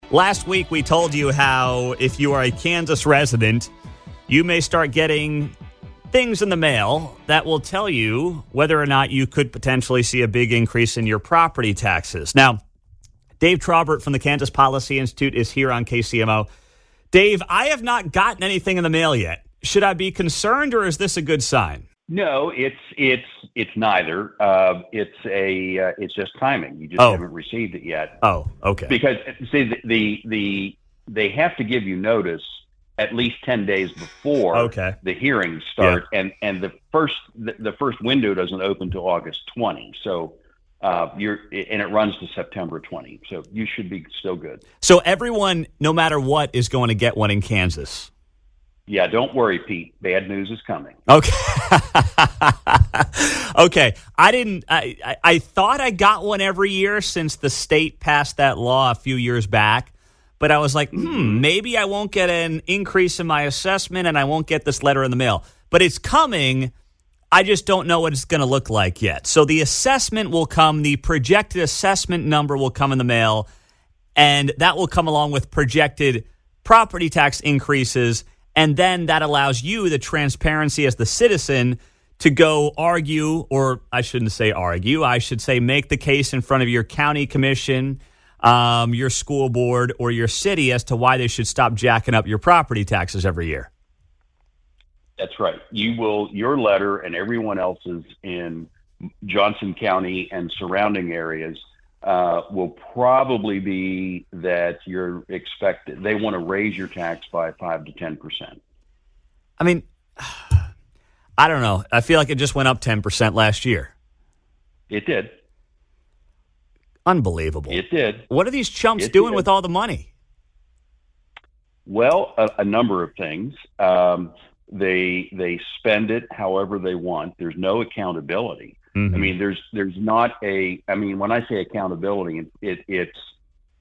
Last week, we told you how if you are a Kansas resident, you may start getting things in the mail that will tell you whether or not you could potentially see a big increase in your property taxes. Now, Dave Trabert from the Kansas Policy Institute is here on KCMO. Dave, I have not gotten anything in the mail yet. Should I be concerned, or is this a good sign? No, it's neither. It's just timing. You just haven't received it yet. Oh, okay. Because see, they have to give you notice at least 10 days before the hearings start, and the first window doesn't open till August 20. So and it runs to September 20. So you should be still good. So everyone, no matter what, is going to get one in Kansas. Yeah, don't worry, Pete. Bad news is coming. Okay. Okay. I thought I got one every year since the state passed that law a few years back, but I was like, maybe I won't get an increase in my assessment and I won't get this letter in the mail. But it's coming. I just don't know what it's going to look like yet. So the assessment will come, the projected assessment number will come in the mail, and that will come along with projected property tax increases. And then that allows you the transparency as the citizen to go argue, or I shouldn't say argue, I should say make the case in front of your county commission, your school board, or your city as to why they should stop jacking up your property taxes every year. That's right. Your letter and everyone else's in Johnson County and surrounding areas will probably be that they want to raise your tax by 5 to 10%. I mean, I don't know. I feel like it just went up 10% last year. It did. Unbelievable. It did. What are these chumps doing with all the money? Well, a number of things. They spend it however they want. There's no accountability. Mm-hmm. I mean, there's not when I say accountability, it's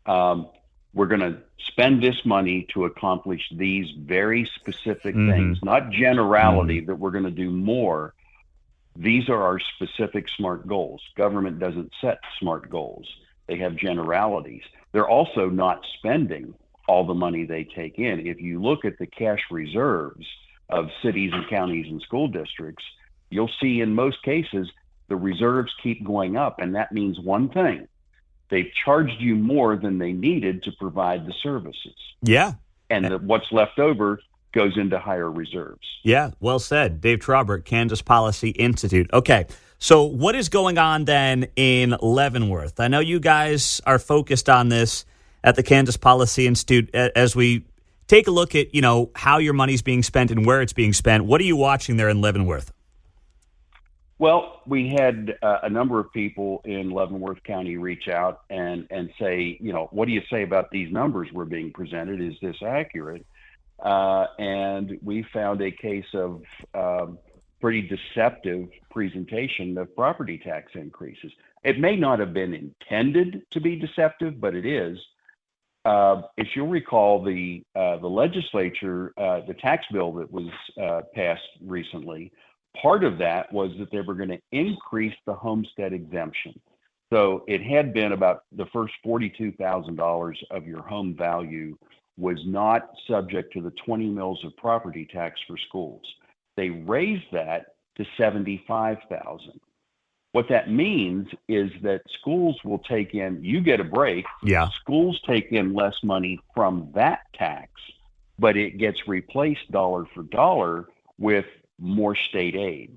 we're going to spend this money to accomplish these very specific things, not generality that we're going to do more. These are our specific SMART goals. Government doesn't set SMART goals. They have generalities. They're also not spending all the money they take in. If you look at the cash reserves of cities and counties and school districts, you'll see in most cases the reserves keep going up, and that means one thing. They've charged you more than they needed to provide the services. Yeah. And what's left over goes into higher reserves. Yeah, well said. Dave Trabert, Kansas Policy Institute. Okay, so what is going on then in Leavenworth? I know you guys are focused on this at the Kansas Policy Institute as we take a look at, how your money's being spent and where it's being spent. What are you watching there in Leavenworth? Well, we had a number of people in Leavenworth County reach out and say, what do you say about these numbers we're being presented? Is this accurate? And we found a case of pretty deceptive presentation of property tax increases. It may not have been intended to be deceptive, but it is. If you'll recall, the legislature, the tax bill that was passed recently, part of that was that they were going to increase the homestead exemption. So it had been about the first $42,000 of your home value was not subject to the 20 mills of property tax for schools. They raised that to $75,000. What that means is that schools will take in, you get a break. Yeah. Schools take in less money from that tax, but it gets replaced dollar for dollar with more state aid.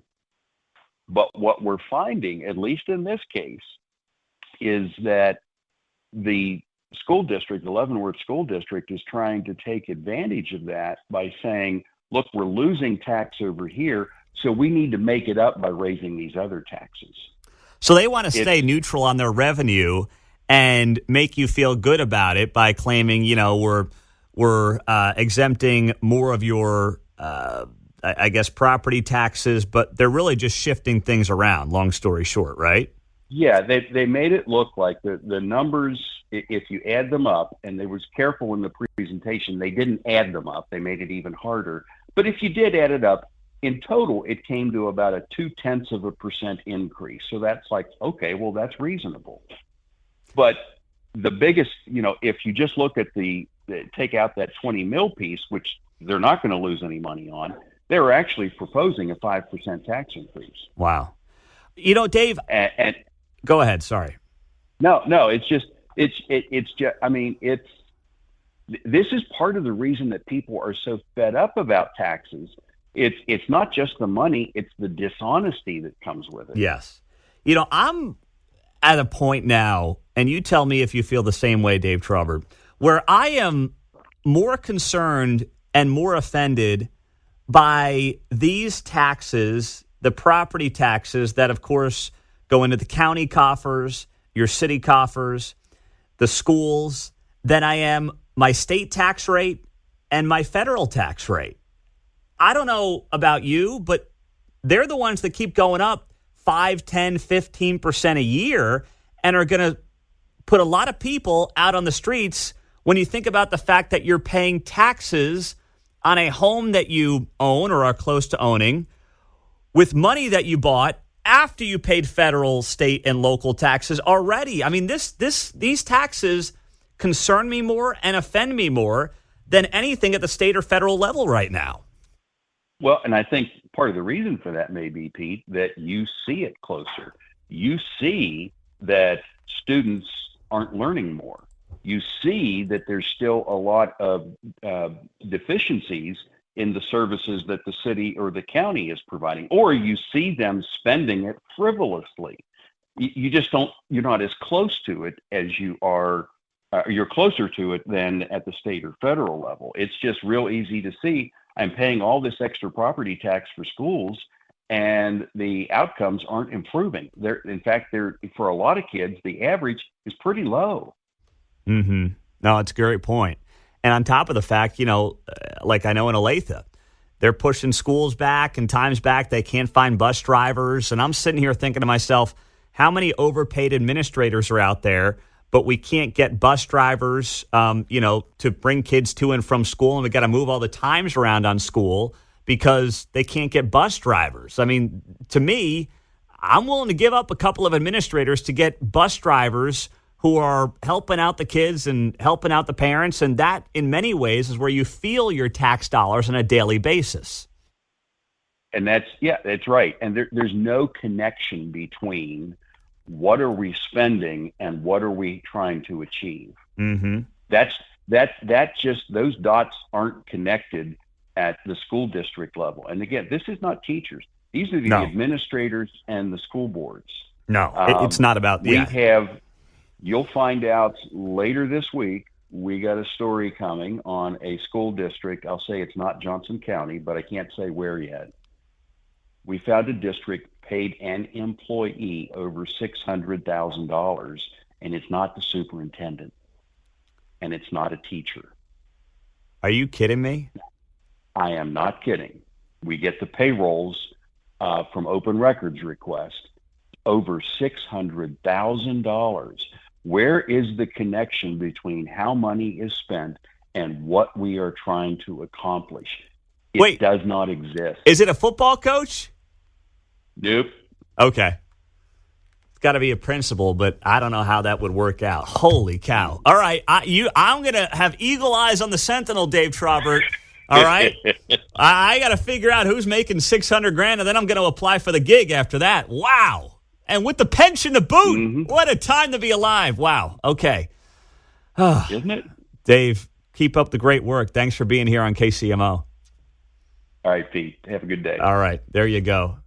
But what we're finding, at least in this case, is that the school district, the Leavenworth School District, is trying to take advantage of that by saying, look, we're losing tax over here, so we need to make it up by raising these other taxes. So they want to stay neutral on their revenue and make you feel good about it by claiming, we're exempting more of your property taxes, but they're really just shifting things around, long story short, right? Yeah, they made it look like the numbers, if you add them up, and they was careful in the presentation, they didn't add them up. They made it even harder. But if you did add it up, in total, it came to about a 0.2% increase. So that's like, okay, well, that's reasonable. But the biggest, if you just look at take out that 20 mil piece, which they're not going to lose any money on, they're actually proposing a 5% tax increase. Wow. Dave, and go ahead. Sorry. No, this is part of the reason that people are so fed up about taxes. It's not just the money, it's the dishonesty that comes with it. Yes. I'm at a point now, and you tell me if you feel the same way, Dave Trabert, where I am more concerned and more offended by these taxes, the property taxes that, of course, go into the county coffers, your city coffers, the schools, than I am my state tax rate and my federal tax rate. I don't know about you, but they're the ones that keep going up 5, 10, 15% a year and are going to put a lot of people out on the streets when you think about the fact that you're paying taxes on a home that you own or are close to owning with money that you bought after you paid federal, state, and local taxes already. I mean, these taxes concern me more and offend me more than anything at the state or federal level right now. Well, and I think part of the reason for that may be, Pete, that you see it closer. You see that students aren't learning more. You see that there's still a lot of deficiencies in the services that the city or the county is providing, or you see them spending it frivolously. You just don't, you're not as close to it as you are, you're closer to it than at the state or federal level. It's just real easy to see. I'm paying all this extra property tax for schools, and the outcomes aren't improving. In fact, for a lot of kids, the average is pretty low. Mm-hmm. No, it's a great point. And on top of the fact, like I know in Olathe, they're pushing schools back and times back. They can't find bus drivers. And I'm sitting here thinking to myself, how many overpaid administrators are out there, but we can't get bus drivers, to bring kids to and from school. And we got to move all the times around on school because they can't get bus drivers. I mean, to me, I'm willing to give up a couple of administrators to get bus drivers who are helping out the kids and helping out the parents. And that, in many ways, is where you feel your tax dollars on a daily basis. And that's right. And there's no connection between what are we spending and what are we trying to achieve. Mm-hmm. That's just, those dots aren't connected at the school district level. And again, this is not teachers. These are the administrators and the school boards. No, it's not about You'll find out later this week, we got a story coming on a school district. I'll say it's not Johnson County, but I can't say where yet. We found a district paid an employee over $600,000, and it's not the superintendent, and it's not a teacher. Are you kidding me? I am not kidding. We get the payrolls from open records request, over $600,000. Where is the connection between how money is spent and what we are trying to accomplish? It does not exist. Is it a football coach? Nope. Okay. It's got to be a principal, but I don't know how that would work out. Holy cow. All right. I'm going to have eagle eyes on the Sentinel, Dave Trabert. All right. I got to figure out who's making $600,000, and then I'm going to apply for the gig after that. Wow. And with the pension to boot, What a time to be alive. Wow. Okay. Isn't it? Dave, keep up the great work. Thanks for being here on KCMO. All right, Pete. Have a good day. All right. There you go.